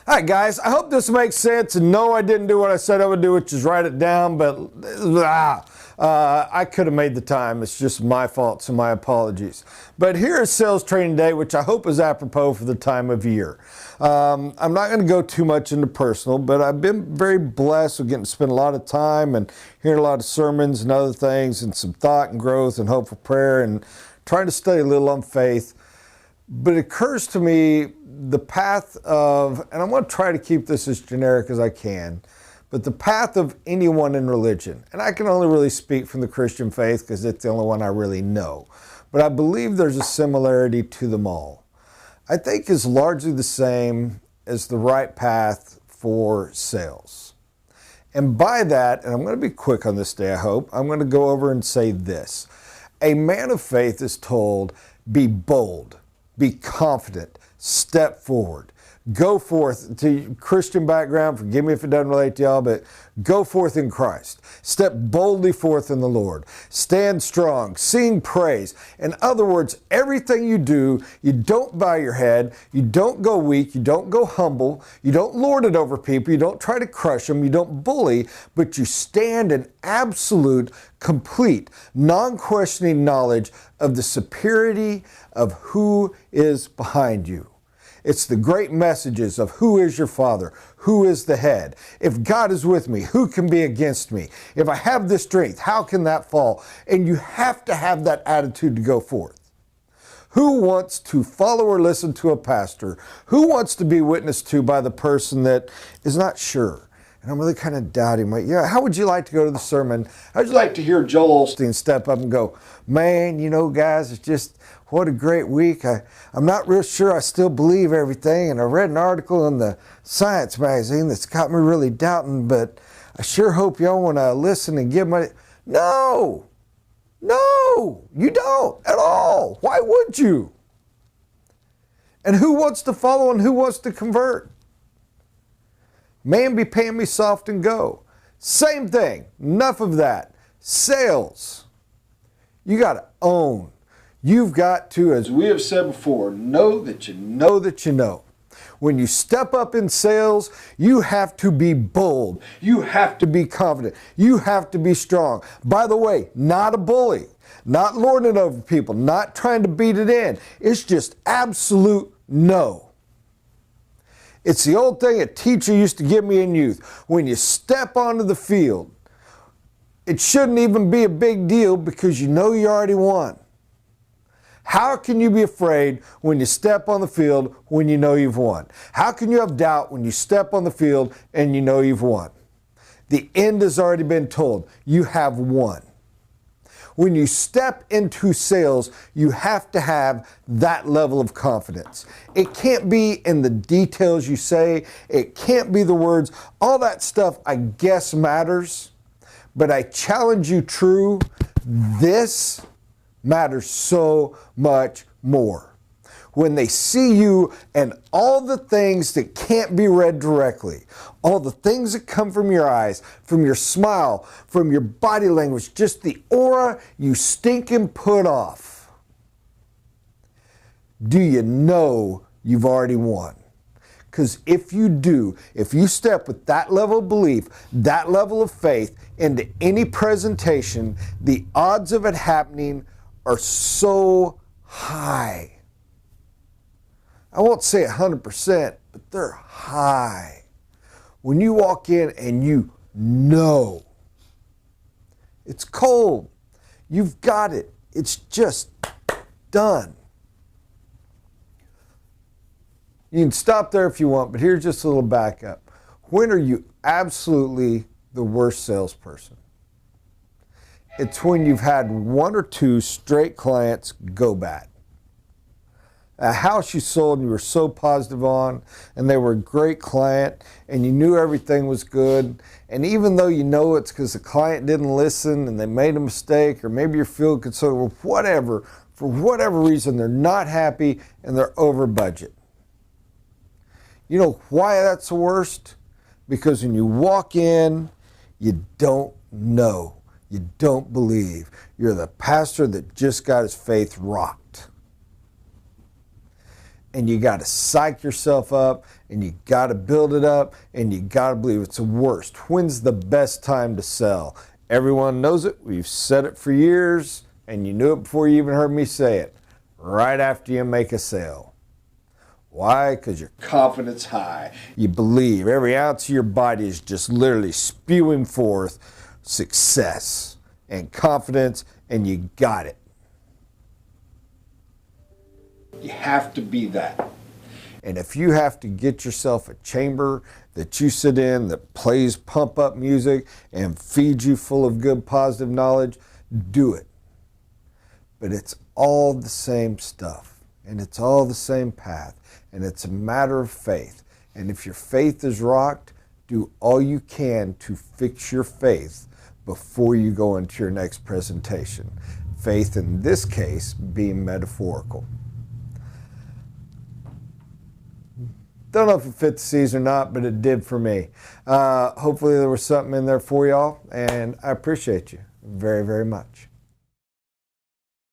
All right, guys, I hope this makes sense. And no, I didn't do what I said I would do, which is write it down, but I could have made the time. It's just my fault, so my apologies. But here is Sales Training Day, which I hope is apropos for the time of year. I'm not going to go too much into personal, but I've been very blessed with getting to spend a lot of time and hearing a lot of sermons and other things and some thought and growth and hopeful prayer and trying to study a little on faith. But it occurs to me the path of, and I'm going to try to keep this as generic as I can, but the path of anyone in religion, and I can only really speak from the Christian faith because it's the only one I really know, but I believe there's a similarity to them all. I think is largely the same as the right path for sales. And by that, and I'm going to be quick on this day, I hope, I'm going to go over and say this. A man of faith is told, be bold. Be confident, step forward, go forth. To Christian background, forgive me if it doesn't relate to y'all, but go forth in Christ. Step boldly forth in the Lord. Stand strong, sing praise. In other words, everything you do, you don't bow your head, you don't go weak, you don't go humble, you don't lord it over people, you don't try to crush them, you don't bully, but you stand in absolute, complete, non-questioning knowledge of the superiority of who is behind you. It's the great messages of who is your Father, who is the head. If God is with me, who can be against me? If I have this strength, how can that fall? And you have to have that attitude to go forth. Who wants to follow or listen to a pastor? Who wants to be witnessed to by the person that is not sure? And I'm really kind of doubting. Yeah, how would you like to go to the sermon? How would you like to hear Joel Osteen step up and go, man, you know, guys, it's just, what a great week. I'm not real sure I still believe everything. And I read an article in the Science magazine that's got me really doubting, but I sure hope y'all want to listen and give my... No, you don't at all. Why would you? And who wants to follow and who wants to convert? Man be paying me soft and go. Same thing. Enough of that. Sales. You got to own. You've got to, as we have said before, know that you know that you know. When you step up in sales, you have to be bold. You have to be confident. You have to be strong. By the way, not a bully, not lording it over people, not trying to beat it in. It's just absolute no. It's the old thing a teacher used to give me in youth. When you step onto the field, it shouldn't even be a big deal because you know you already won. How can you be afraid when you step on the field when you know you've won? How can you have doubt when you step on the field and you know you've won? The end has already been told. You have won. When you step into sales, you have to have that level of confidence. It can't be in the details you say. It can't be the words. All that stuff, I guess, matters. But I challenge you, true, this matters so much more. When they see you and all the things that can't be read directly, all the things that come from your eyes, from your smile, from your body language, just the aura you stinking put off. Do you know you've already won? Because if you do, if you step with that level of belief, that level of faith into any presentation, the odds of it happening are so high. I won't say 100%, but they're high. When you walk in and you know it's cold, you've got it, it's just done. You can stop there if you want, but here's just a little backup. When are you absolutely the worst salesperson? It's when you've had one or two straight clients go bad. A house you sold and you were so positive on, and they were a great client, and you knew everything was good, and even though you know it's because the client didn't listen and they made a mistake, or maybe you're feeling concerned, or whatever, for whatever reason, they're not happy and they're over budget. You know why that's the worst? Because when you walk in, you don't know. You don't believe. You're the pastor that just got his faith rocked. And you got to psych yourself up, and you got to build it up, and you got to believe it's the worst. When's the best time to sell? Everyone knows it. We've said it for years, and you knew it before you even heard me say it. Right after you make a sale. Why? Because your confidence high. You believe every ounce of your body is just literally spewing forth success and confidence, and you got it. You have to be that. And if you have to get yourself a chamber that you sit in that plays pump up music and feeds you full of good positive knowledge, do it. But it's all the same stuff, and it's all the same path, and it's a matter of faith. And if your faith is rocked, do all you can to fix your faith before you go into your next presentation. Faith in this case being metaphorical. Don't know if it fit the season or not, but it did for me. Hopefully there was something in there for y'all, and I appreciate you very, very much.